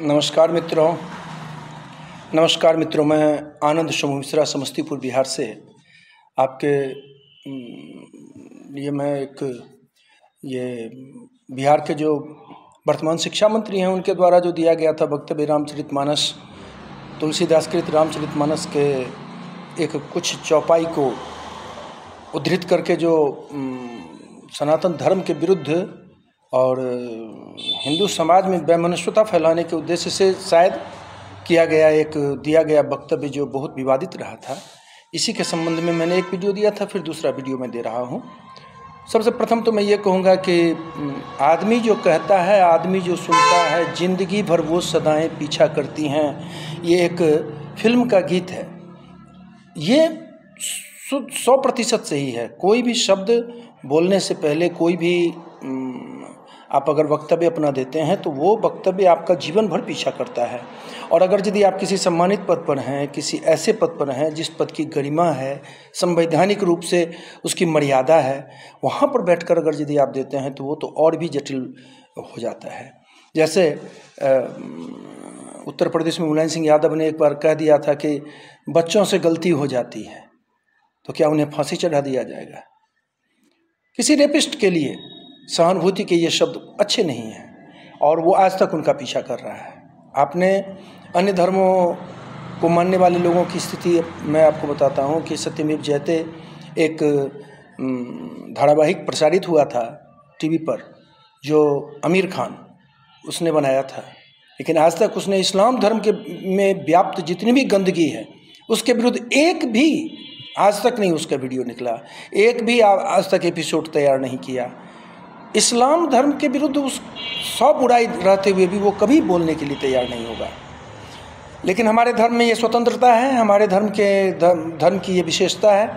नमस्कार मित्रों, मैं आनंद शंभू मिश्रा समस्तीपुर बिहार से आपके लिए मैं ये बिहार के जो वर्तमान शिक्षा मंत्री हैं उनके द्वारा जो दिया गया था वक्तव्य रामचरितमानस, तुलसीदास कृत रामचरितमानस के एक कुछ चौपाई को उद्धृत करके जो सनातन धर्म के विरुद्ध और हिंदू समाज में वैमनस्यता फैलाने के उद्देश्य से शायद दिया गया वक्तव्य जो बहुत विवादित रहा था। इसी के संबंध में मैंने एक वीडियो दिया था, फिर दूसरा वीडियो मैं दे रहा हूँ। सबसे प्रथम तो मैं ये कहूँगा कि आदमी जो कहता है, आदमी जो सुनता है, जिंदगी भर वो सदाएं पीछा करती हैं, ये एक फिल्म का गीत है। ये 100% सही है। कोई भी शब्द बोलने से पहले कोई भी आप अगर वक्तव्य अपना देते हैं तो वो वक्तव्य आपका जीवन भर पीछा करता है। और अगर यदि आप किसी सम्मानित पद पर हैं, किसी ऐसे पद पर हैं जिस पद की गरिमा है, संवैधानिक रूप से उसकी मर्यादा है, वहाँ पर बैठकर अगर यदि आप देते हैं तो वो तो और भी जटिल हो जाता है। जैसे उत्तर प्रदेश में मुलायम सिंह यादव ने एक बार कह दिया था कि बच्चों से गलती हो जाती है तो क्या उन्हें फांसी चढ़ा दिया जाएगा। किसी रेपिस्ट के लिए सहानुभूति के ये शब्द अच्छे नहीं हैं और वो आज तक उनका पीछा कर रहा है। आपने अन्य धर्मों को मानने वाले लोगों की स्थिति मैं आपको बताता हूँ कि सत्यमेव जयते एक धारावाहिक प्रसारित हुआ था टीवी पर, जो आमिर खान उसने बनाया था, लेकिन आज तक उसने इस्लाम धर्म में व्याप्त जितनी भी गंदगी है उसके विरुद्ध एक भी आज तक नहीं उसका वीडियो निकला, एक भी आज तक एपिसोड तैयार नहीं किया। इस्लाम धर्म के विरुद्ध 100 बुराई रहते हुए भी वो कभी बोलने के लिए तैयार नहीं होगा। लेकिन हमारे धर्म में ये स्वतंत्रता है, हमारे धर्म की ये विशेषता है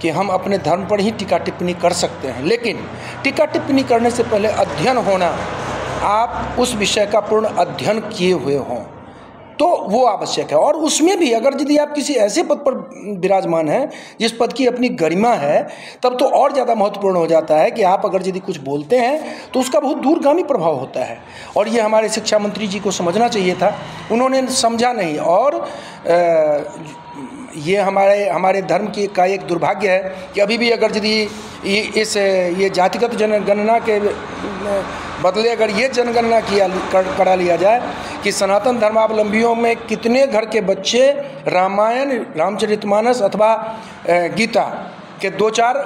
कि हम अपने धर्म पर ही टीका टिप्पणी कर सकते हैं। लेकिन टीका टिप्पणी करने से पहले अध्ययन होना, आप उस विषय का पूर्ण अध्ययन किए हुए हों तो वो आवश्यक है। और उसमें भी अगर यदि आप किसी ऐसे पद पर विराजमान हैं जिस पद की अपनी गरिमा है, तब तो और ज़्यादा महत्वपूर्ण हो जाता है कि आप अगर यदि कुछ बोलते हैं तो उसका बहुत दूरगामी प्रभाव होता है। और ये हमारे शिक्षा मंत्री जी को समझना चाहिए था, उन्होंने समझा नहीं। और ये हमारे धर्म की का एक दुर्भाग्य है कि अभी भी अगर यदि ये जातिगत जनगणना के बदले अगर ये जनगणना करा लिया जाए कि सनातन धर्मावलंबियों में कितने घर के बच्चे रामायण, रामचरितमानस अथवा गीता के 2-4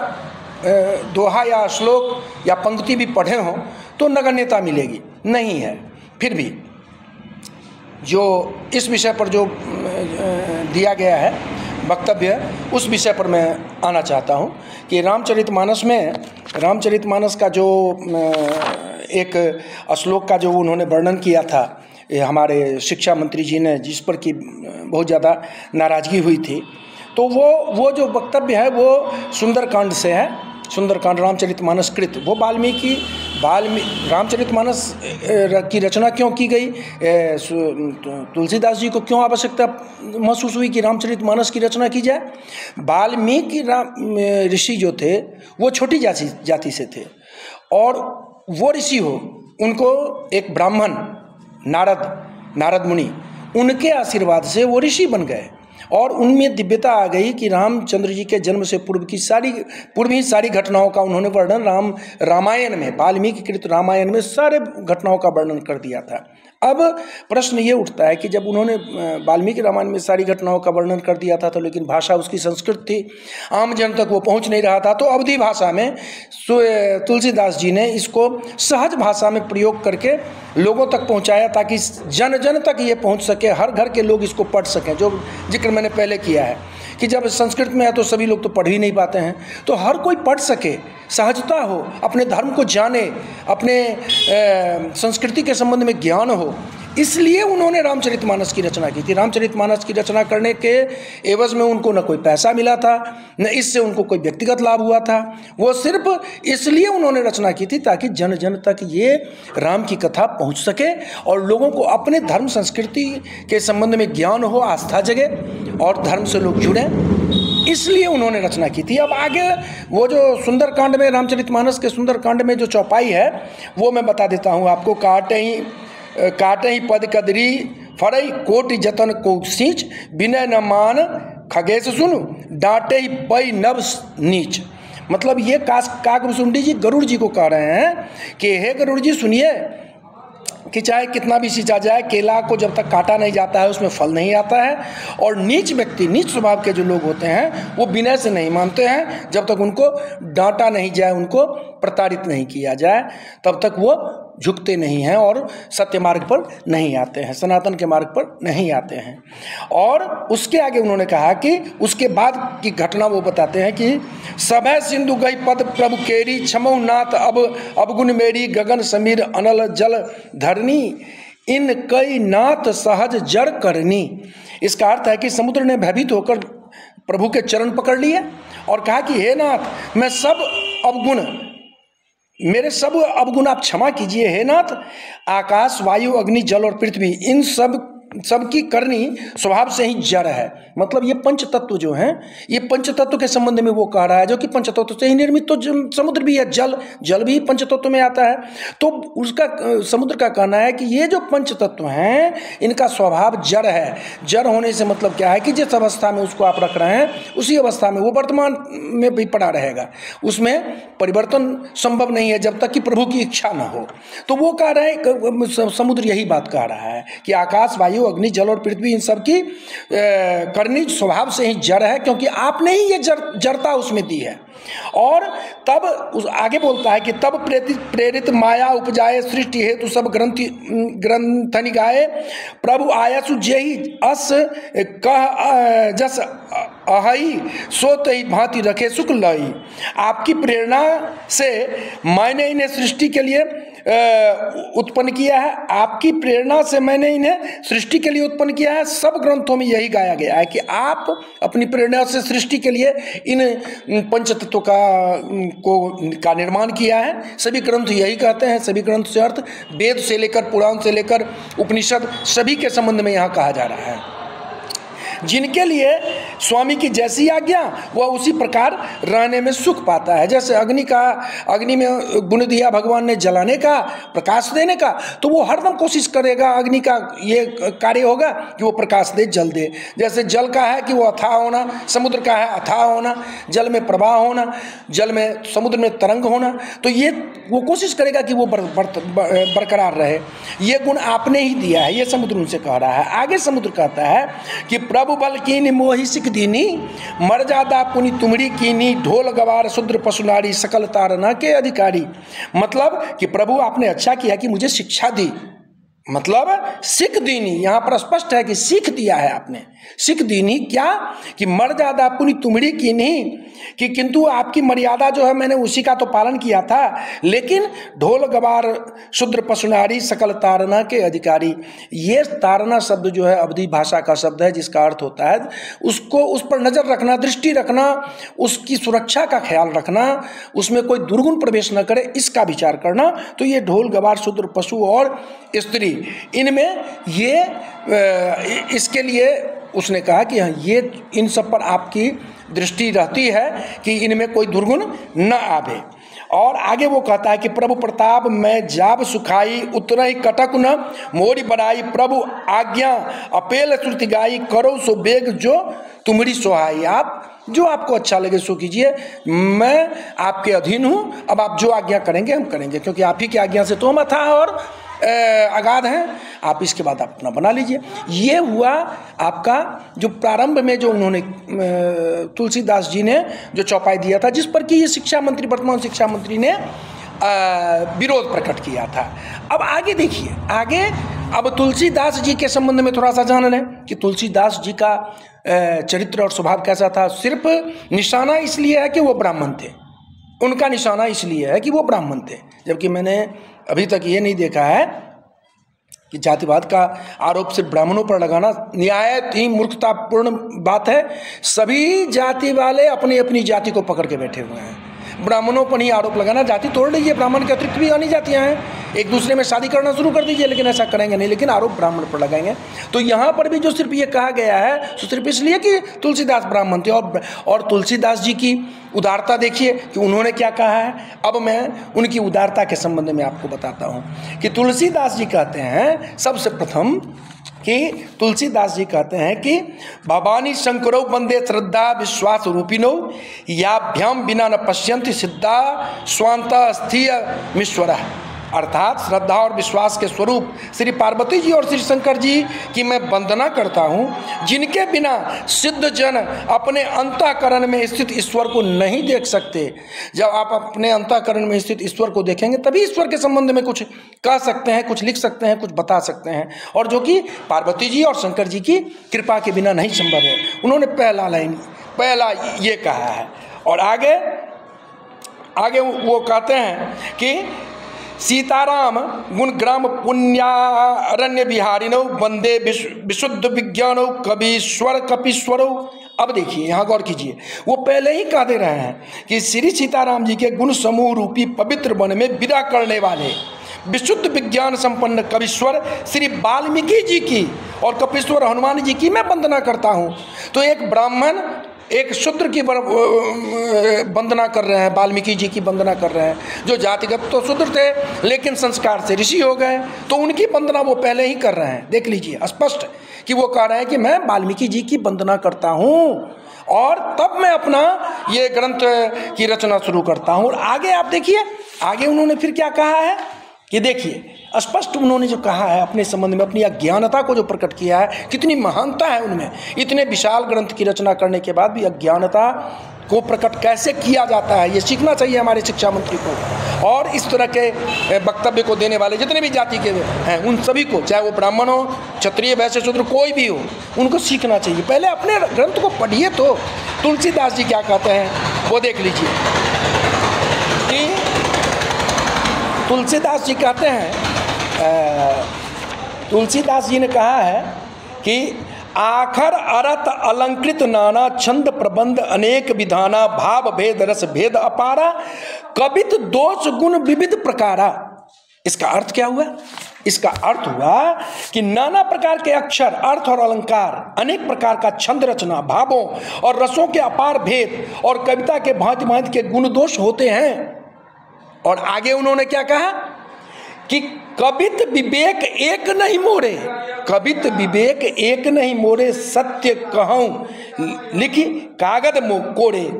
दोहा या श्लोक या पंक्ति भी पढ़े हों तो नगण्यता मिलेगी, नहीं है। फिर भी जो इस विषय पर जो दिया गया है वक्तव्य, उस विषय पर मैं आना चाहता हूँ कि रामचरितमानस का जो एक श्लोक का जो उन्होंने वर्णन किया था हमारे शिक्षा मंत्री जी ने, जिस पर कि बहुत ज़्यादा नाराज़गी हुई थी, तो वो जो वक्तव्य है वो सुंदरकांड से है। सुंदरकांड रामचरितमानस कृत, वो रामचरितमानस की रचना क्यों की गई, तुलसीदास जी को क्यों आवश्यकता महसूस हुई कि रामचरितमानस की रचना की जाए। वाल्मीकि ऋषि जो थे वो छोटी जाति से थे और वो ऋषि उनको एक ब्राह्मण नारद मुनि, उनके आशीर्वाद से वो ऋषि बन गए और उनमें दिव्यता आ गई कि रामचंद्र जी के जन्म से पूर्व ही सारी घटनाओं का उन्होंने वर्णन रामायण में, वाल्मीकि कृत रामायण में सारे घटनाओं का वर्णन कर दिया था। अब प्रश्न ये उठता है कि जब उन्होंने वाल्मीकि रामायण में सारी घटनाओं का वर्णन कर दिया था तो लेकिन भाषा उसकी संस्कृत थी, आम जन तक वो पहुंच नहीं रहा था, तो अवधी भाषा में तुलसीदास जी ने इसको सहज भाषा में प्रयोग करके लोगों तक पहुंचाया ताकि जन जन तक ये पहुंच सके, हर घर के लोग इसको पढ़ सकें। जो जिक्र मैंने पहले किया है कि जब संस्कृत में है तो सभी लोग तो पढ़ ही नहीं पाते हैं, तो हर कोई पढ़ सके, सहजता हो, अपने धर्म को जाने, अपने संस्कृति के संबंध में ज्ञान हो, इसलिए उन्होंने रामचरितमानस की रचना की थी। रामचरितमानस की रचना करने के एवज में उनको न कोई पैसा मिला था, न इससे उनको कोई व्यक्तिगत लाभ हुआ था। वो सिर्फ इसलिए उन्होंने रचना की थी ताकि जन जन तक ये राम की कथा पहुंच सके और लोगों को अपने धर्म संस्कृति के संबंध में ज्ञान हो, आस्था जगे और धर्म से लोग जुड़ें, इसलिए उन्होंने रचना की थी। अब आगे वो जो सुंदरकांड में, रामचरितमानस के सुंदरकांड में जो चौपाई है वो मैं बता देता हूँ आपको। काटे ही पद कदरी फरई कोटि जतन को सींच विनय न मान खगेश सुनु डांटे ही पई नभ नीच। मतलब ये काकभुसुंडी जी गरुड़ जी को कह रहे हैं कि हे गरुड़ जी सुनिए कि चाहे कितना भी सींचा जाए, केला को जब तक काटा नहीं जाता है उसमें फल नहीं आता है। और नीच व्यक्ति, नीच स्वभाव के जो लोग होते हैं वो विनय से नहीं मानते हैं। जब तक उनको डांटा नहीं जाए, उनको प्रताड़ित नहीं किया जाए, तब तक वो झुकते नहीं हैं और सत्य मार्ग पर नहीं आते हैं, सनातन के मार्ग पर नहीं आते हैं। और उसके आगे उन्होंने कहा कि उसके बाद की घटना वो बताते हैं कि सभय सिंधु गई पद प्रभु केरी क्षमऊ नाथ अब अवगुण मेरी गगन समीर अनल जल धरनी इन कई नाथ सहज जड़ करनी। इसका अर्थ है कि समुद्र ने भयभीत होकर प्रभु के चरण पकड़ लिए और कहा कि हे नाथ, मैं सब अवगुण, मेरे सब अवगुण आप क्षमा कीजिए। हे नाथ, आकाश वायु अग्नि जल और पृथ्वी इन सब की करनी स्वभाव से ही जड़ है। मतलब ये पंच तत्व जो हैं, ये पंच तत्व के संबंध में वो कह रहा है, जो कि पंच तत्व से ही निर्मित तो समुद्र भी है, जल भी पंच तत्व में आता है। तो उसका समुद्र का कहना है कि ये जो पंच तत्व हैं इनका स्वभाव जड़ है। जड़ होने से मतलब क्या है कि जिस अवस्था में उसको आप रख रहे हैं उसी अवस्था में वो वर्तमान में भी पड़ा रहेगा, उसमें परिवर्तन संभव नहीं है जब तक कि प्रभु की इच्छा न हो। तो वो कह रहे हैं, समुद्र यही बात कह रहा है कि आकाश वायु अग्नि जल और पृथ्वी इन सब की करनी स्वभाव से ही जड़ है, क्योंकि आपने ही ये जड़ता उसमें दी है। और तब उस आगे बोलता है कि तब प्रेरित माया उपजाए सृष्टि हेतु सब ग्रंथ निगाए प्रभु आयसु जेहि अस कह जस अहई सो तही भांति रखे सुख लई। आपकी प्रेरणा से मैंने इन्हें सृष्टि के लिए उत्पन्न किया है, आपकी प्रेरणा से मैंने इन्हें सृष्टि के लिए उत्पन्न किया है। सब ग्रंथों में यही गाया गया है कि आप अपनी प्रेरणा से सृष्टि के लिए इन पंचतत्वों का निर्माण किया है। सभी ग्रंथ यही कहते हैं। सभी ग्रंथ से अर्थ वेद से लेकर पुराण से लेकर उपनिषद सभी के संबंध में यहाँ कहा जा रहा है। जिनके लिए स्वामी की जैसी आज्ञा वह उसी प्रकार रहने में सुख पाता है। जैसे अग्नि में गुण दिया भगवान ने जलाने का, प्रकाश देने का, तो वो हरदम कोशिश करेगा, अग्नि का ये कार्य होगा कि वो प्रकाश दे, जल दे। जैसे जल का है कि वो अथाह होना, समुद्र का है अथाह होना, जल में प्रवाह होना, जल में समुद्र में तरंग होना, तो ये वो कोशिश करेगा कि वो बरकरार रहे। ये गुण आपने ही दिया है, ये समुद्र उनसे कह रहा है। आगे समुद्र कहता है कि प्रभु बल कीनी मोहि सिख दीनी मर्यादा पुनि तुमड़ी कीनी ढोल गवार शूद्र पशुनारी सकल तारना के अधिकारी। मतलब कि प्रभु आपने अच्छा किया कि मुझे शिक्षा दी, मतलब सिख दीनी, यहाँ पर स्पष्ट है कि सीख दिया है आपने। सिख दीनी क्या कि मर्यादा पुनि तुमड़ी की नहीं कि किंतु आपकी मर्यादा जो है मैंने उसी का तो पालन किया था, लेकिन ढोल गवार शूद्र पशुनारी सकल तारना के अधिकारी। ये तारना शब्द जो है अवधी भाषा का शब्द है, जिसका अर्थ होता है उसको, उस पर नजर रखना, दृष्टि रखना, उसकी सुरक्षा का ख्याल रखना, उसमें कोई दुर्गुण प्रवेश न करे, इसका विचार करना। तो ये ढोल गवार शूद्र पशु और स्त्री, इनमें ये इसके लिए उसने कहा कि ये इन सब पर आपकी दृष्टि रहती है कि इनमें कोई दुर्गुण न आवे। और आगे वो कहता है कि प्रभु प्रताप मैं जाब सुखाई उतर ही कटक न मोरी बड़ाई प्रभु आज्ञा अपेल श्रुति गाई करो सो बेग जो तुम्हारी सोहाई। आप जो आपको अच्छा लगे सो कीजिए, मैं आपके अधीन हूँ। अब आप जो आज्ञा करेंगे हम करेंगे, क्योंकि आप ही की आज्ञा से तो हम अथाह और अगाध हैं। आप इसके बाद आप अपना बना लीजिए। ये हुआ आपका जो प्रारंभ में जो उन्होंने तुलसीदास जी ने जो चौपाई दिया था, जिस पर कि ये शिक्षा मंत्री, वर्तमान शिक्षा मंत्री ने विरोध प्रकट किया था। अब आगे देखिए, आगे अब तुलसीदास जी के संबंध में थोड़ा सा जान लें कि तुलसीदास जी का चरित्र और स्वभाव कैसा था। सिर्फ निशाना इसलिए है कि वो ब्राह्मण थे, उनका निशाना इसलिए है कि वो ब्राह्मण थे, जबकि मैंने अभी तक ये नहीं देखा है कि जातिवाद का आरोप सिर्फ ब्राह्मणों पर लगाना निहायत ही मूर्खतापूर्ण बात है। सभी जाति वाले अपनी अपनी जाति को पकड़ के बैठे हुए हैं। ब्राह्मणों पर ही आरोप लगाना, जाति तोड़ लीजिए, ब्राह्मण के अतिरिक्त भी अन्य जातियाँ हैं, एक दूसरे में शादी करना शुरू कर दीजिए, लेकिन ऐसा करेंगे नहीं, लेकिन आरोप ब्राह्मण पर लगाएंगे। तो यहाँ पर भी जो सिर्फ ये कहा गया है तो सिर्फ इसलिए कि तुलसीदास ब्राह्मण थे, और तुलसीदास जी की उदारता देखिए कि उन्होंने क्या कहा है। अब मैं उनकी उदारता के संबंध में आपको बताता हूँ कि तुलसीदास जी कहते हैं सबसे प्रथम कि तुलसीदास जी कहते हैं कि भवानी शंकरो वंदे श्रद्धा विश्वास रूपिणो याभ्याम बिना न पश्यन्ति सिद्धा स्वांता स्थीय मीश्वरः। अर्थात श्रद्धा और विश्वास के स्वरूप श्री पार्वती जी और श्री शंकर जी की मैं वंदना करता हूँ, जिनके बिना सिद्ध जन अपने अंतःकरण में स्थित ईश्वर को नहीं देख सकते। जब आप अपने अंतःकरण में स्थित ईश्वर को देखेंगे तभी ईश्वर के संबंध में कुछ कह सकते हैं, कुछ लिख सकते हैं, कुछ बता सकते हैं, और जो कि पार्वती जी और शंकर जी की कृपा के बिना नहीं संभव है। उन्होंने पहला ये कहा है। और आगे वो कहते हैं कि सीताराम गुण ग्राम पुण्यारण्य बिहारिणो वंदे विशुद्ध विज्ञानो कवीश्वर कपीश्वरो। अब देखिए यहाँ गौर कीजिए, वो पहले ही कह दे रहे हैं कि श्री सीताराम जी के गुण समूह रूपी पवित्र वन में विदा करने वाले विशुद्ध विज्ञान संपन्न कवीश्वर श्री वाल्मीकि जी की और कपीश्वर हनुमान जी की मैं वंदना करता हूँ। तो एक ब्राह्मण एक शूद्र की वंदना कर रहे हैं, वाल्मीकि जी की वंदना कर रहे हैं, जो जातिगत तो शूद्र थे लेकिन संस्कार से ऋषि हो गए, तो उनकी वंदना वो पहले ही कर रहे हैं। देख लीजिए स्पष्ट कि वो कह रहे हैं कि मैं वाल्मीकि जी की वंदना करता हूँ और तब मैं अपना ये ग्रंथ की रचना शुरू करता हूँ। और आगे आप देखिए, आगे उन्होंने फिर क्या कहा है कि देखिए स्पष्ट उन्होंने जो कहा है अपने संबंध में, अपनी अज्ञानता को जो प्रकट किया है, कितनी महानता है उनमें। इतने विशाल ग्रंथ की रचना करने के बाद भी अज्ञानता को प्रकट कैसे किया जाता है, ये सीखना चाहिए हमारे शिक्षा मंत्री को। और इस तरह के वक्तव्य को देने वाले जितने भी जाति के हैं उन सभी को, चाहे वो ब्राह्मण हो, क्षत्रिय, वैश्य, शूद्र, कोई भी हो, उनको सीखना चाहिए। पहले अपने ग्रंथ को पढ़िए। तो तुलसीदास जी क्या कहते हैं वो देख लीजिए कि तुलसीदास जी कहते हैं, तुलसीदास जी ने कहा है कि आखर अरत अलंकृत नाना छंद प्रबंध अनेक विधाना भाव भेद रस भेद अपारा कवित दोष गुण विविध प्रकारा। इसका अर्थ क्या हुआ? इसका अर्थ हुआ कि नाना प्रकार के अक्षर, अर्थ और अलंकार, अनेक प्रकार का छंद रचना, भावों और रसों के अपार भेद और कविता के भांति भांति के गुण दोष होते हैं। और आगे उन्होंने क्या कहा कि कवित विवेक एक नहीं मोरे, कवित विवेक एक नहीं मोरे सत्य कहूं लिखी कागद कोरे,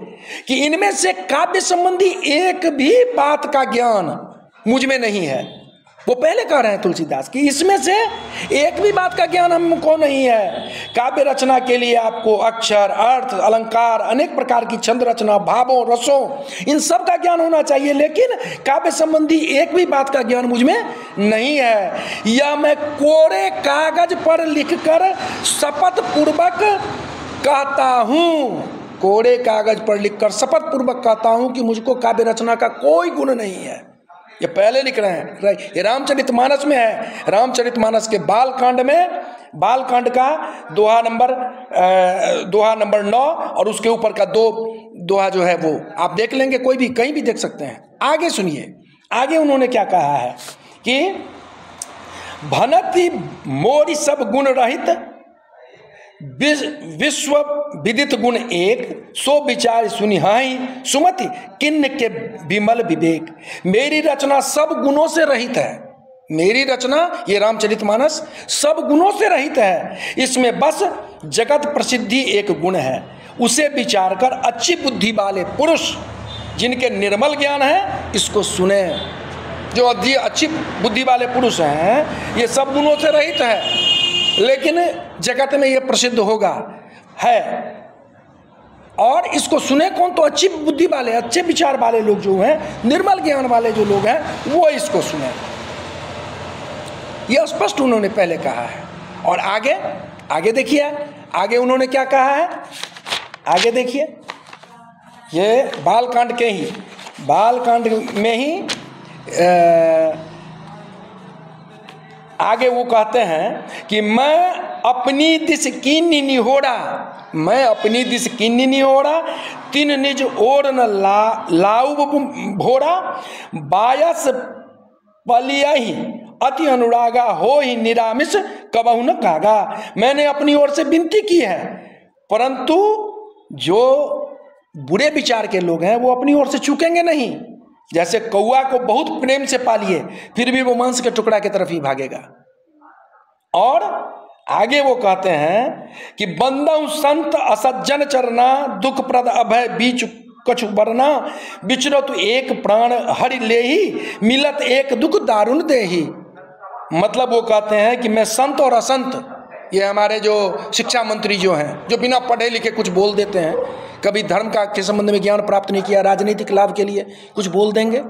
कि इनमें से काव्य संबंधी एक भी बात का ज्ञान मुझ में नहीं है। वो पहले कह रहे हैं तुलसीदास कि इसमें से एक भी बात का ज्ञान हमको नहीं है। काव्य रचना के लिए आपको अक्षर, अर्थ, अलंकार, अनेक प्रकार की छंद रचना, भावों, रसों, इन सब का ज्ञान होना चाहिए, लेकिन काव्य संबंधी एक भी बात का ज्ञान मुझ में नहीं है। यह मैं कोरे कागज पर लिखकर शपथ पूर्वक कहता हूँ, कोरे कागज पर लिखकर शपथ पूर्वक कहता हूँ कि मुझको काव्य रचना का कोई गुण नहीं है। ये पहले लिख रहे हैं, ये रामचरितमानस में है। रामचरितमानस के बालकांड में, बालकांड का दोहा नंबर 9 और उसके ऊपर का 2 दोहा जो है वो आप देख लेंगे, कोई भी कहीं भी देख सकते हैं। आगे सुनिए, आगे उन्होंने क्या कहा है कि भनति मोरी सब गुण रहित विश्व विदित गुण एक, सो विचार सुनिहाई सुमति किन्न के विमल विवेक। मेरी रचना सब गुणों से रहित है। मेरी रचना ये रामचरितमानस सब गुणों से रहित है। इसमें बस जगत प्रसिद्धि एक गुण है, उसे विचार कर अच्छी बुद्धि वाले पुरुष जिनके निर्मल ज्ञान है इसको सुने। जो अच्छी बुद्धि वाले पुरुष हैं ये सब गुणों से रहित है, लेकिन जगत में ये प्रसिद्ध होगा है, और इसको सुने कौन? तो अच्छी बुद्धि वाले, अच्छे विचार वाले लोग जो हैं, निर्मल ज्ञान वाले जो लोग हैं वो इसको सुने। यह स्पष्ट उन्होंने पहले कहा है। और आगे देखिए, आगे उन्होंने क्या कहा है, आगे देखिए, ये बालकांड के ही, बालकांड में ही आगे वो कहते हैं कि मैं अपनी दिस कीनी निहोरा, मैं अपनी दिस कीनी निहोरा, तीन निज ओर न लाऊ भोरा, बायस पलियाही अति अनुरागा हो ही निरामिष कबहु न कागा। मैंने अपनी ओर से विनती की है, परंतु जो बुरे विचार के लोग हैं वो अपनी ओर से चूकेंगे नहीं। जैसे कौआ को बहुत प्रेम से पालिए फिर भी वो मांस के टुकड़ा की तरफ ही भागेगा। और आगे वो कहते हैं कि बंदऊ संत असज्जन चरना, दुख प्रद अभय बीच कछु बरना, बिचरो तो एक प्राण हरि लेही, मिलत एक दुख दारुण देही। मतलब वो कहते हैं कि मैं संत और असंत, ये हमारे जो शिक्षा मंत्री जो हैं, जो बिना पढ़े लिखे कुछ बोल देते हैं, कभी धर्म का के संबंध में ज्ञान प्राप्त नहीं किया, राजनीतिक लाभ के लिए कुछ बोल देंगे,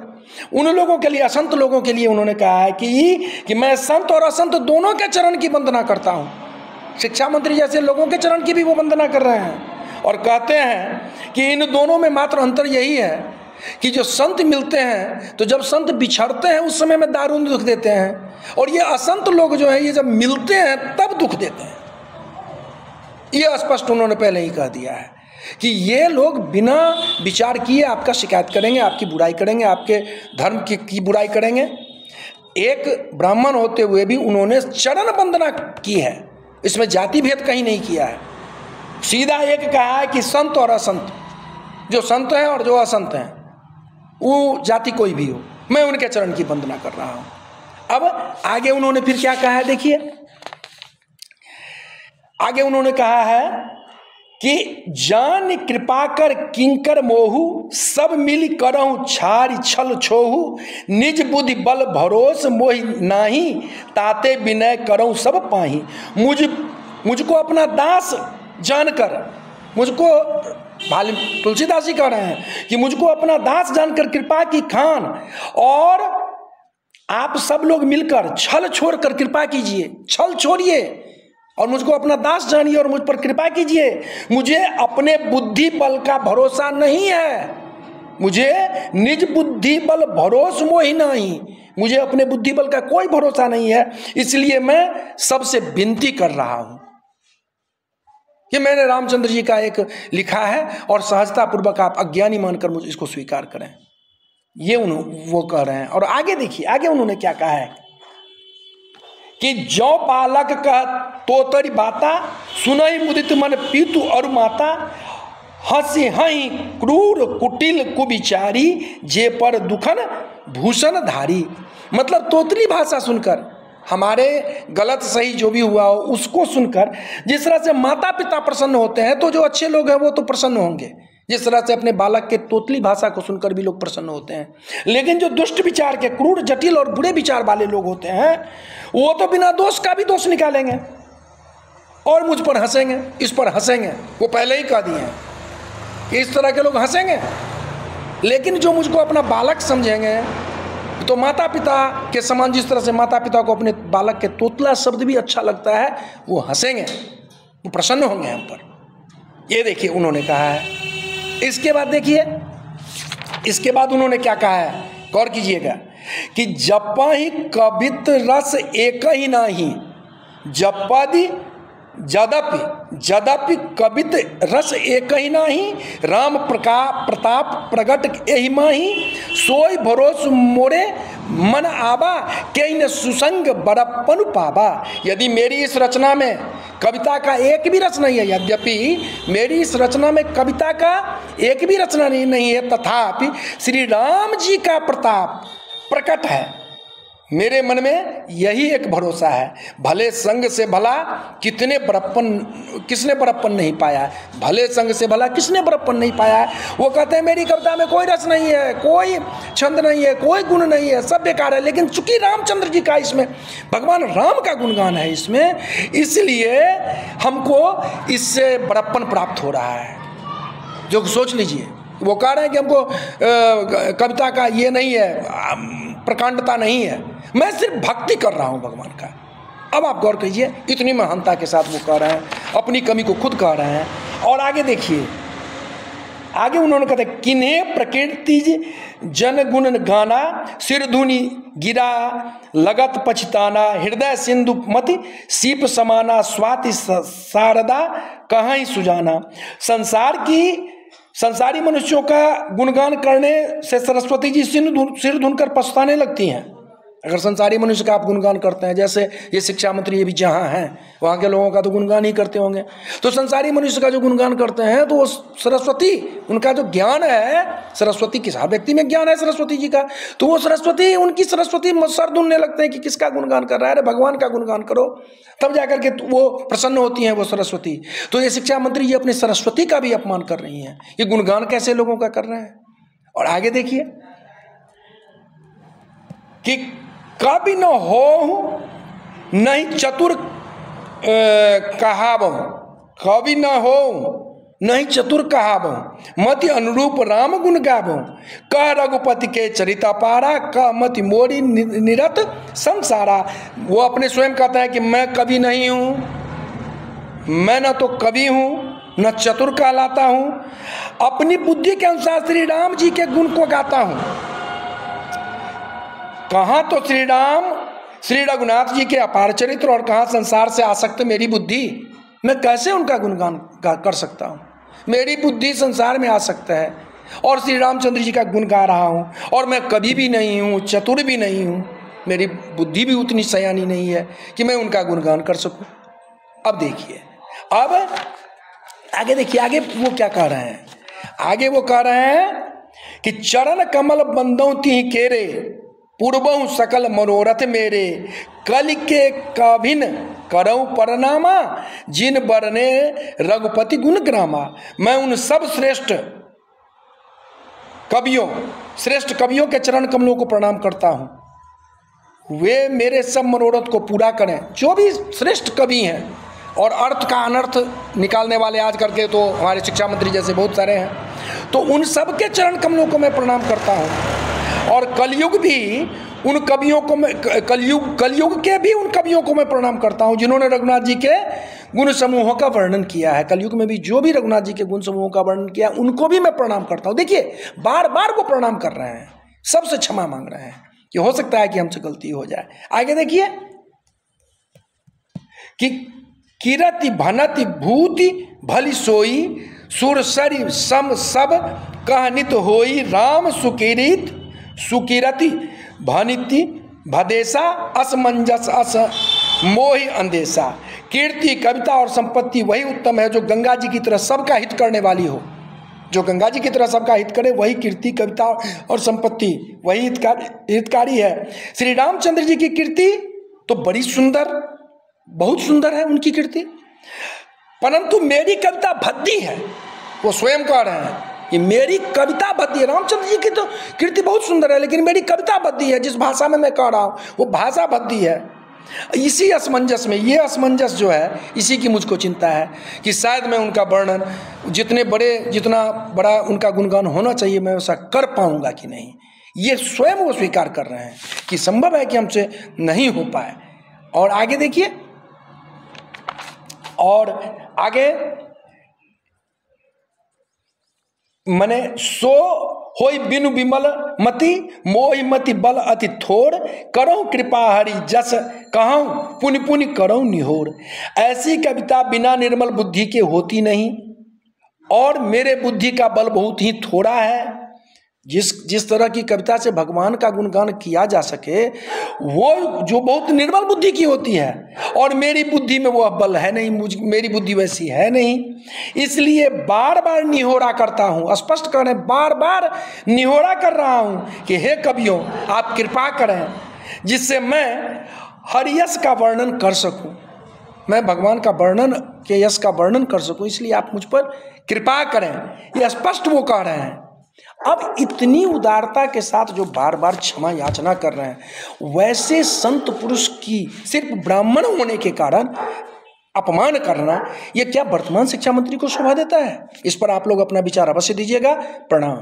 उन लोगों के लिए, असंत लोगों के लिए उन्होंने कहा है कि मैं संत और असंत दोनों के चरण की वंदना करता हूँ। शिक्षा मंत्री जैसे लोगों के चरण की भी वो वंदना कर रहे हैं और कहते हैं कि इन दोनों में मात्र अंतर यही है कि जो संत मिलते हैं तो जब संत बिछड़ते हैं उस समय में दारुण दुख देते हैं, और ये असंत लोग जो है ये जब मिलते हैं तब दुख देते हैं। ये स्पष्ट उन्होंने पहले ही कह दिया है कि ये लोग बिना विचार किए आपका शिकायत करेंगे, आपकी बुराई करेंगे, आपके धर्म की बुराई करेंगे। एक ब्राह्मण होते हुए भी उन्होंने चरण वंदना की है, इसमें जाति भेद कहीं नहीं किया है। सीधा एक कहा है कि संत और असंत, जो संत हैं और जो असंत हैं, वो जाति कोई भी हो, मैं उनके चरण की वंदना कर रहा हूं। अब आगे उन्होंने फिर क्या कहा है, देखिए आगे उन्होंने कहा है कि जान कृपा कर किंकर मोहू, सब मिल करहु छारी छल छोहू, निज बुद्धि बल भरोस मोहि नाही, ताते विनय करहु सब पाही। मुझको अपना दास जानकर, मुझको तुलसीदास जी कह रहे हैं कि मुझको अपना दास जानकर कृपा की खान, और आप सब लोग मिलकर छल छोड़कर कृपा कीजिए, छल छोड़िए और मुझको अपना दास जानिए और मुझ पर कृपा कीजिए। मुझे अपने बुद्धि बल का भरोसा नहीं है, मुझे निज बुद्धि बल भरोस मोहि नहीं, मुझे अपने बुद्धि बल का कोई भरोसा नहीं है, इसलिए मैं सबसे विनती कर रहा हूं। ये मैंने रामचंद्र जी का एक लिखा है और सहजता पूर्वक आप अज्ञानी मानकर मुझे इसको स्वीकार करें, ये वो कह रहे हैं। और आगे देखिए, आगे उन्होंने क्या कहा है कि जो बालक कह तोतरी बाता, सुनई मुदित मन पीतु और माता, हंसी हई क्रूर कुटिल कुविचारी, जे पर दुखन भूषण धारी। मतलब तोतली भाषा सुनकर, हमारे गलत सही जो भी हुआ हो उसको सुनकर जिस तरह से माता पिता प्रसन्न होते हैं, तो जो अच्छे लोग हैं वो तो प्रसन्न होंगे, जिस तरह से अपने बालक के तोतली भाषा को सुनकर भी लोग प्रसन्न होते हैं। लेकिन जो दुष्ट विचार के, क्रूर जटिल और बुरे विचार वाले लोग होते हैं, वो तो बिना दोष का भी दोष निकालेंगे और मुझ पर हंसेंगे, इस पर हंसेंगे। वो पहले ही कह दिए हैं कि इस तरह के लोग हंसेंगे। लेकिन जो मुझको अपना बालक समझेंगे, तो माता पिता के समान, जिस तरह से माता पिता को अपने बालक के तोतला शब्द भी अच्छा लगता है, वो हंसेंगे, वो प्रसन्न होंगे हम पर। ये देखिए उन्होंने कहा है। इसके बाद देखिए, इसके बाद उन्होंने क्या कहा है, गौर कीजिएगा कि जपा ही कवित रस एक ही नाही, जपादि जदपि कवित रस एक ही नाही, राम प्रताप प्रगट एहि माही, सोई भरोस मोरे मन आबा, कई न सुसंग बड़प्पन पाबा। यदि मेरी इस रचना में कविता का एक भी रस नहीं है, यद्यपि मेरी इस रचना में कविता का एक भी रचना नहीं है, तथापि श्री राम जी का प्रताप प्रकट है। मेरे मन में यही एक भरोसा है, भले संग से भला किसने बड़प्पन नहीं पाया है, भले संग से भला किसने बड़प्पन नहीं पाया है। वो कहते हैं मेरी कविता में कोई रस नहीं है, कोई छंद नहीं है, कोई गुण नहीं है, सब बेकार है। लेकिन चूंकि रामचंद्र जी का इसमें, भगवान राम का गुणगान है इसमें, इसलिए हमको इससे बड़प्पन प्राप्त हो रहा है। जो सोच लीजिए, वो कह रहे हैं कि हमको कविता का ये नहीं है, प्रकांडता नहीं है, मैं सिर्फ भक्ति कर रहा हूं भगवान का। अब आप गौर कीजिए, इतनी महानता के साथ वो कह रहे हैं, अपनी कमी को खुद कह रहे हैं। और आगे देखिए, आगे उन्होंने कहते किन्हें प्रकृति जन गुण गाना, सिर धुनि गिरा लगत पछताना, हृदय सिंधु मति सीप समाना, स्वाति शारदा कहाँ सुजाना। संसारी मनुष्यों का गुणगान करने से सरस्वती जी सिर धुनकर पछताने लगती हैं। अगर संसारी मनुष्य का आप गुणगान करते हैं, जैसे ये शिक्षा मंत्री ये भी जहाँ हैं वहाँ के लोगों का तो गुणगान ही करते होंगे, तो संसारी मनुष्य का जो गुणगान करते हैं तो वो सरस्वती, उनका जो ज्ञान है, सरस्वती किस हर व्यक्ति में ज्ञान है सरस्वती जी का, तो वो सरस्वती, उनकी सरस्वती सर धुनने लगते हैं कि किसका गुणगान कर रहा है, अरे भगवान का गुणगान करो, तब जाकर के वो प्रसन्न होती हैं वो सरस्वती। तो ये शिक्षा मंत्री जी अपनी सरस्वती का भी अपमान कर रही हैं, ये गुणगान कैसे लोगों का कर रहे हैं। और आगे देखिए कि कवि न हो नहीं चतुर कहावहु, कवि न हो नहीं चतुर कहावहु, मति अनुरूप राम गुण गावहु, कह रघुपति के चरिता पारा, कह मति मोरी निरत संसारा। वो अपने स्वयं कहता है कि मैं कवि नहीं हूँ, मैं न तो कवि हूँ न चतुर कहलाता हूँ, अपनी बुद्धि के अनुसार श्री राम जी के गुण को गाता हूँ। कहाँ तो श्री राम श्री रघुनाथ जी के अपार चरित्र और कहाँ संसार से आसक्त मेरी बुद्धि, मैं कैसे उनका गुणगान कर सकता हूँ। मेरी बुद्धि संसार में आसक्त है और श्री रामचंद्र जी का गुण गा रहा हूँ, और मैं कभी भी नहीं हूँ, चतुर भी नहीं हूँ, मेरी बुद्धि भी उतनी सयानी नहीं है कि मैं उनका गुणगान कर सकूँ। अब देखिए, अब आगे देखिए, आगे वो क्या कह रहे हैं। आगे वो कह रहे हैं कि चरण कमल बंदों ती केरे, पूर्वहु सकल मनोरथ मेरे, कल के कभिन करऊं परनामा, जिन बरने रघुपति गुण ग्रामा। मैं उन सब श्रेष्ठ कवियों के चरण कमलों को प्रणाम करता हूँ, वे मेरे सब मनोरथ को पूरा करें। जो भी श्रेष्ठ कवि हैं और अर्थ का अनर्थ निकालने वाले आज करके तो हमारे शिक्षा मंत्री जैसे बहुत सारे हैं, तो उन सब के चरण कमलों को मैं प्रणाम करता हूँ। और कलयुग भी उन कवियों को मैं कलयुग के भी उन कवियों को मैं प्रणाम करता हूँ जिन्होंने रघुनाथ जी के गुण समूहों का वर्णन किया है। कलयुग में भी जो भी रघुनाथ जी के गुण समूहों का वर्णन किया उनको भी मैं प्रणाम करता हूँ। देखिए, बार बार वो प्रणाम कर रहे हैं, सबसे क्षमा मांग रहे हैं कि हो सकता है कि हमसे गलती हो जाए। आगे देखिए कि किरति भनति भूति भली सोई, सुरसरी सम सब कहनित होई, राम सुकिरति भनिति भदेशा, असमंजस अस मोहि अंदेशा। कीर्ति, कविता और संपत्ति वही उत्तम है जो गंगा जी की तरह सबका हित करने वाली हो। जो गंगा जी की तरह सबका हित करे वही कीर्ति, कविता और संपत्ति वही हितकारी है। श्री रामचंद्र जी की कीर्ति तो बड़ी सुंदर, बहुत सुंदर है उनकी कीर्ति, परंतु मेरी कविता भद्दी है। वो स्वयं कह रहे हैं कि मेरी कविता भद्दी है। रामचंद्र जी की तो कीर्ति बहुत सुंदर है, लेकिन मेरी कविता भद्दी है। जिस भाषा में मैं कह रहा हूँ वो भाषा भद्दी है। इसी असमंजस में, ये असमंजस जो है, इसी की मुझको चिंता है कि शायद मैं उनका वर्णन जितना बड़ा उनका गुणगान होना चाहिए मैं वैसा कर पाऊंगा कि नहीं। ये स्वयं वो स्वीकार कर रहे हैं कि संभव है कि हमसे नहीं हो पाए। और आगे देखिए, और आगे मने सो होई बिनु विमल मति, मोहि मति बल अति थोड़, करऊं कृपा हरि जस कहूं, पुनि पुनि करऊं निहोर। ऐसी कविता बिना निर्मल बुद्धि के होती नहीं, और मेरे बुद्धि का बल बहुत ही थोड़ा है। जिस तरह की कविता से भगवान का गुणगान किया जा सके वो जो बहुत निर्मल बुद्धि की होती है, और मेरी बुद्धि में वो बल है नहीं, मेरी बुद्धि वैसी है नहीं। इसलिए बार बार निहोरा करता हूँ, स्पष्ट करें, बार बार निहोरा कर रहा हूँ कि हे कवियों आप कृपा करें जिससे मैं हर यश का वर्णन कर सकूँ, मैं भगवान का वर्णन के यश का वर्णन कर सकूँ, इसलिए आप मुझ पर कृपा करें। ये स्पष्ट वो कह रहे हैं। अब इतनी उदारता के साथ जो बार बार क्षमा याचना कर रहे हैं, वैसे संत पुरुष की सिर्फ ब्राह्मण होने के कारण अपमान करना, यह क्या वर्तमान शिक्षा मंत्री को शोभा देता है? इस पर आप लोग अपना विचार अवश्य दीजिएगा। प्रणाम।